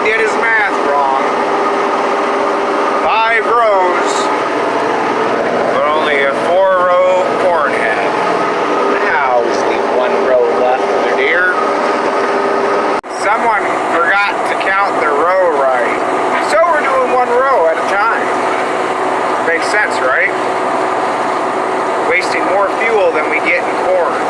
did his math wrong. 5 rows, but only a 4-row corn head. Now we just leave 1 row left for the deer. Someone forgot to count the row right. So we're doing 1 row at a time. Makes sense, right? Wasting more fuel than we get in corn.